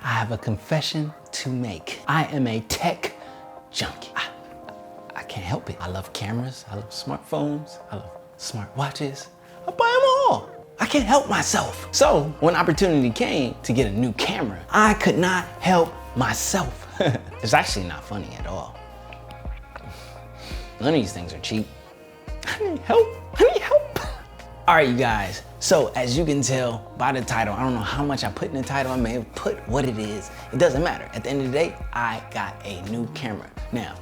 I have a confession to make. I am a tech junkie. I can't help it. I love cameras, I love smartphones, I love smartwatches. I buy them all. I can't help myself. So when opportunity came to get a new camera, I could not help myself. It's actually not funny at all. None of these things are cheap. I need help, I need help. All right, you guys. So as you can tell by the title, I don't know how much I put in the title. I may have put what it is. It doesn't matter. At the end of the day, I got a new camera. Now,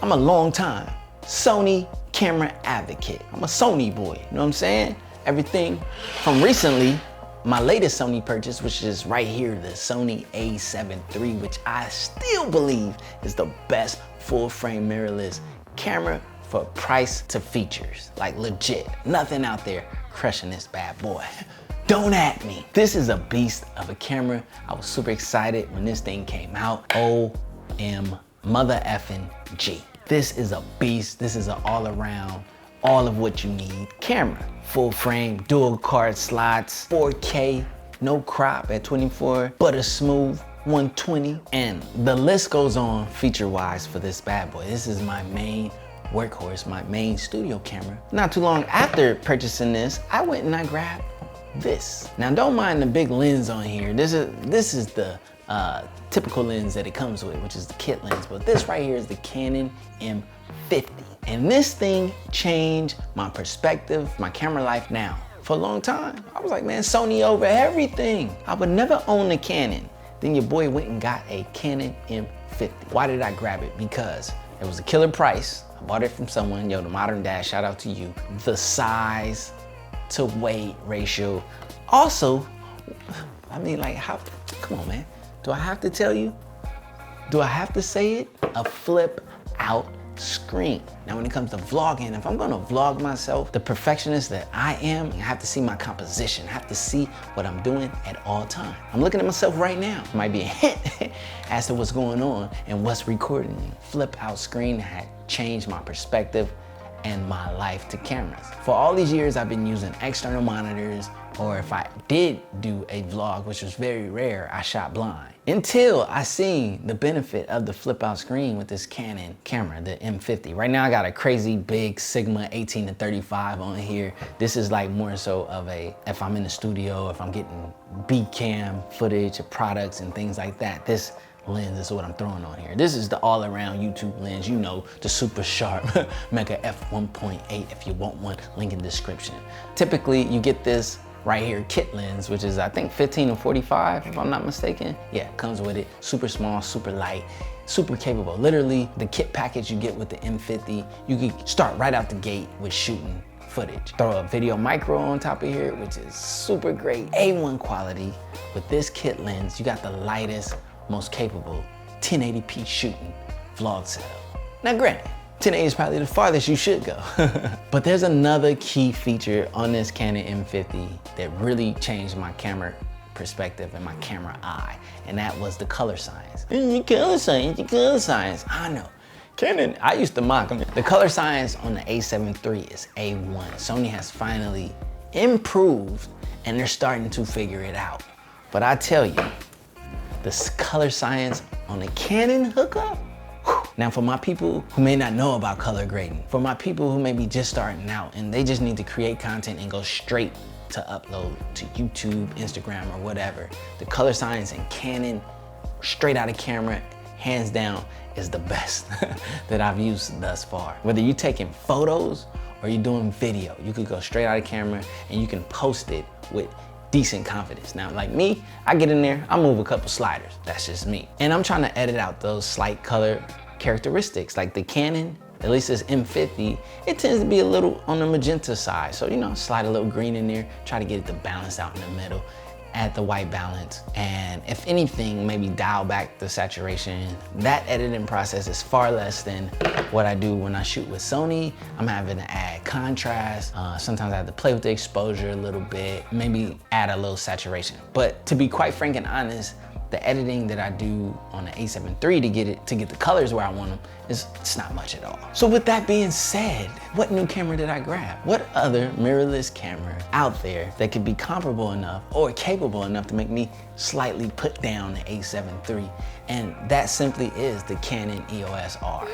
I'm a long time Sony camera advocate. I'm a Sony boy, you know what I'm saying? Everything from recently, my latest Sony purchase, which is right here, the Sony a7 III, which I still believe is the best full frame mirrorless camera for price to features. Like legit, nothing out there crushing this bad boy. Don't at me. This is a beast of a camera. I was super excited when this thing came out. OM mother effing G. This is a beast. This is an all around, all of what you need camera. Full frame, dual card slots, 4K, no crop at 24, butter smooth, 120. And the list goes on feature wise for this bad boy. This is my main workhorse, my main studio camera. Not too long after purchasing this, I went and I grabbed this. Now don't mind the big lens on here. This is the typical lens that it comes with, which is the kit lens, but this right here is the Canon M50. And this thing changed my perspective, my camera life now. For a long time, I was like, man, Sony over everything. I would never own a Canon. Then your boy went and got a Canon M50. Why did I grab it? Because it was a killer price. I bought it from someone, yo, the Modern Dad, shout out to you. The size to weight ratio. Also, I mean, like, how, come on, man. Do I have to tell you? Do I have to say it? A flip out screen. Now, when it comes to vlogging, if I'm gonna vlog myself, the perfectionist that I am, I have to see my composition. I have to see what I'm doing at all times. I'm looking at myself right now. It might be a hint as to what's going on and what's recording. Flip out screen had changed my perspective and my life to cameras. For all these years, I've been using external monitors, or if I did do a vlog, which was very rare, I shot blind. Until I seen the benefit of the flip out screen with this Canon camera, the M50. Right now I got a crazy big Sigma 18-35 on here. This is like more so of a, if I'm in the studio, if I'm getting B-cam footage of products and things like that, this lens is what I'm throwing on here. This is the all-around YouTube lens, you know, the super sharp Mega f1.8 if you want one, link in the description. Typically you get this right here kit lens, which is I think 15-45 if I'm not mistaken. Yeah, comes with it, super small, super light, super capable. Literally the kit package you get with the M50, you can start right out the gate with shooting footage. Throw a video micro on top of here, which is super great, A1 quality. With this kit lens, you got the lightest, most capable 1080p shooting vlog setup. Now granted, 1080 is probably the farthest you should go. But there's another key feature on this Canon M50 that really changed my camera perspective and my camera eye, and that was the color science. The color science, I know. Canon, I used to mock them. The color science on the a7 III is A1. Sony has finally improved and they're starting to figure it out. But I tell you, the color science on the Canon hookup. Now for my people who may not know about color grading, for my people who may be just starting out and they just need to create content and go straight to upload to YouTube, Instagram, or whatever, the color science in Canon, straight out of camera, hands down, is the best that I've used thus far. Whether you're taking photos or you're doing video, you could go straight out of camera and you can post it with decent confidence. Now, like me, I get in there, I move a couple sliders. That's just me. And I'm trying to edit out those slight color characteristics. Like the Canon, at least this M50, it tends to be a little on the magenta side. So, you know, slide a little green in there, try to get it to balance out in the middle, add the white balance. And if anything, maybe dial back the saturation. That editing process is far less than what I do when I shoot with Sony. I'm having to add contrast. Sometimes I have to play with the exposure a little bit, maybe add a little saturation. But to be quite frank and honest, the editing that I do on the A7 III to get the colors where I want them, it's not much at all. So with that being said, what new camera did I grab? What other mirrorless camera out there that could be comparable enough or capable enough to make me slightly put down the A7 III? And that simply is the Canon EOS R.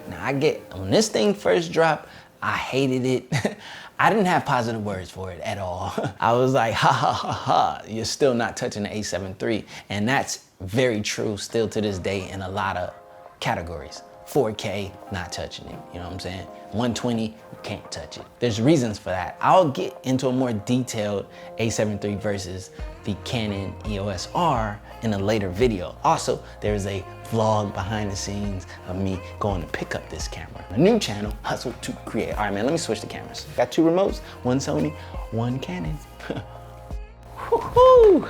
Now when this thing first dropped, I hated it. I didn't have positive words for it at all. I was like, ha ha ha ha, you're still not touching the A7 III. And that's very true still to this day in a lot of categories. 4K, not touching it, you know what I'm saying? 120, you can't touch it. There's reasons for that. I'll get into a more detailed A7 III versus the Canon EOS R in a later video. Also, there's a vlog behind the scenes of me going to pick up this camera. A new channel, Hustle to Create. All right, man, let me switch the cameras. Got 2 remotes, one Sony, one Canon. Woo-hoo.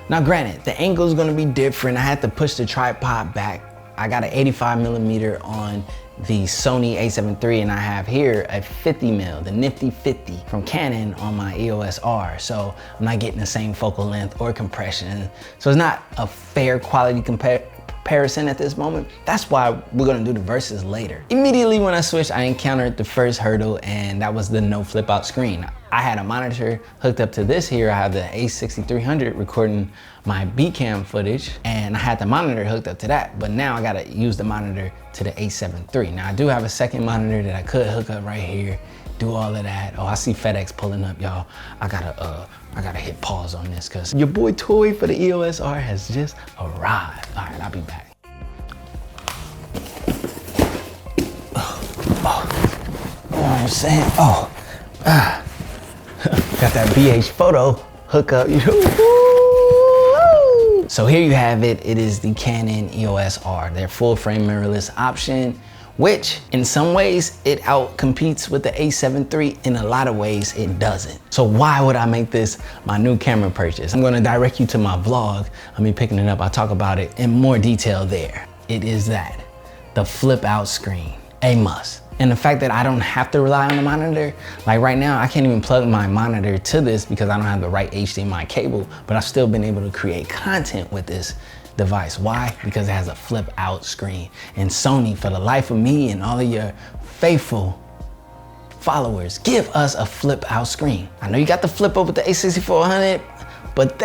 Now granted, the angle is gonna be different. I had to push the tripod back. I got an 85mm on the Sony A7 III, and I have here a 50mm, the nifty 50 from Canon on my EOS R. So I'm not getting the same focal length or compression. So it's not a fair quality comparison at this moment. That's why we're gonna do the versus later. Immediately when I switched, I encountered the first hurdle, and that was the no flip out screen. I had a monitor hooked up to this here. I have the A6300 recording my B-cam footage, and I had the monitor hooked up to that, but now I gotta use the monitor to the A7 III. Now I do have a second monitor that I could hook up right here, do all of that. Oh, I see FedEx pulling up, y'all. I gotta hit pause on this because your boy Toy for the EOS R has just arrived. All right, I'll be back. You know what I'm saying? Got that BH photo hookup. So here you have it. It is the Canon EOS R, their full frame mirrorless option, which in some ways it outcompetes with the A7 III. In a lot of ways it doesn't. So why would I make this my new camera purchase? I'm gonna direct you to my vlog. I'll be picking it up. I'll talk about it in more detail there. It is that, the flip out screen, a must. And the fact that I don't have to rely on the monitor, like right now, I can't even plug my monitor to this because I don't have the right HDMI cable, but I've still been able to create content with this device. Why? Because it has a flip out screen. And Sony, for the life of me and all of your faithful followers, give us a flip out screen. I know you got the flip up with the A6400, but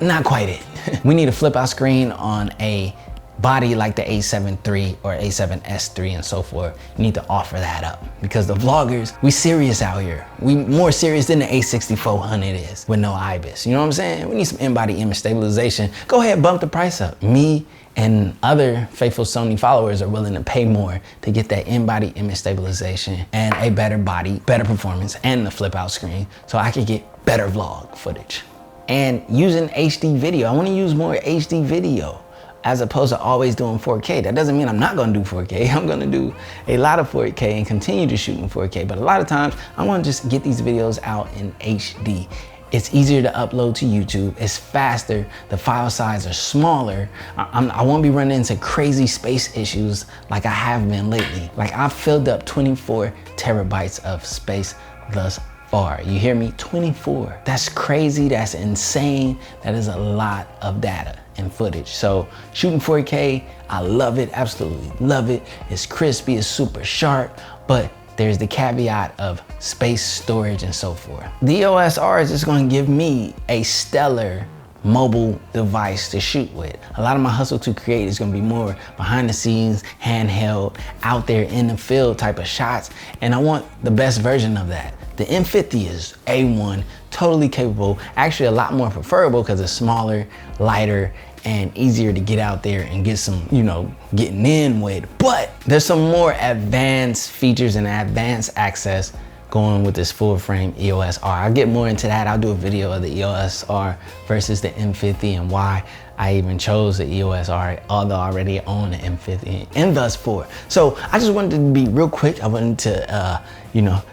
not quite it. We need a flip out screen on a body like the A7 III or A7S III and so forth. You need to offer that up because the vloggers, we serious out here. We more serious than the A6400 is with no IBIS. You know what I'm saying? We need some in-body image stabilization. Go ahead, bump the price up. Me and other faithful Sony followers are willing to pay more to get that in-body image stabilization and a better body, better performance, and the flip out screen so I can get better vlog footage. And using HD video, I wanna use more HD video as opposed to always doing 4K. That doesn't mean I'm not gonna do 4K. I'm gonna do a lot of 4K and continue to shoot in 4K, but a lot of times I wanna just get these videos out in HD. It's easier to upload to YouTube, it's faster, the file size are smaller. I won't be running into crazy space issues like I have been lately. Like I've filled up 24 terabytes of space thus far. You hear me? 24. That's crazy, that's insane. That is a lot of data and footage. So shooting 4K, I love it, absolutely love it. It's crispy, it's super sharp, but there's the caveat of space, storage, and so forth. The EOS R is just gonna give me a stellar mobile device to shoot with. A lot of my Hustle to Create is gonna be more behind the scenes, handheld, out there in the field type of shots, and I want the best version of that. The M50 is A1, totally capable, actually a lot more preferable because it's smaller, lighter, and easier to get out there and get some, getting in with. But there's some more advanced features and advanced access going with this full frame EOS R. I'll get more into that. I'll do a video of the EOS R versus the M50 and why I even chose the EOS R, although I already own the M50 and thus forth. So I just wanted to be real quick. I wanted to,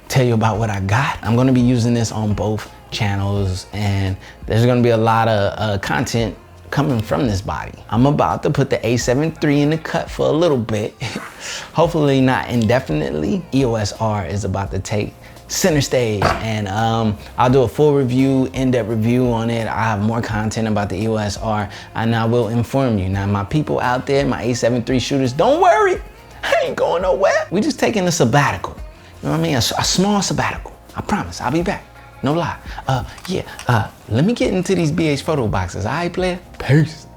tell you about what I got. I'm gonna be using this on both channels and there's gonna be a lot of content coming from this body. I'm about to put the A7 III in the cut for a little bit, hopefully not indefinitely. EOS R is about to take center stage, and I'll do a full review, in-depth review on it. I have more content about the EOS R, and I will inform you. Now, my people out there, my A7 III shooters, don't worry, I ain't going nowhere. We just taking a sabbatical. You know what I mean? A small sabbatical. I promise, I'll be back. No lie. Let me get into these BH photo boxes. All right, player? Peace.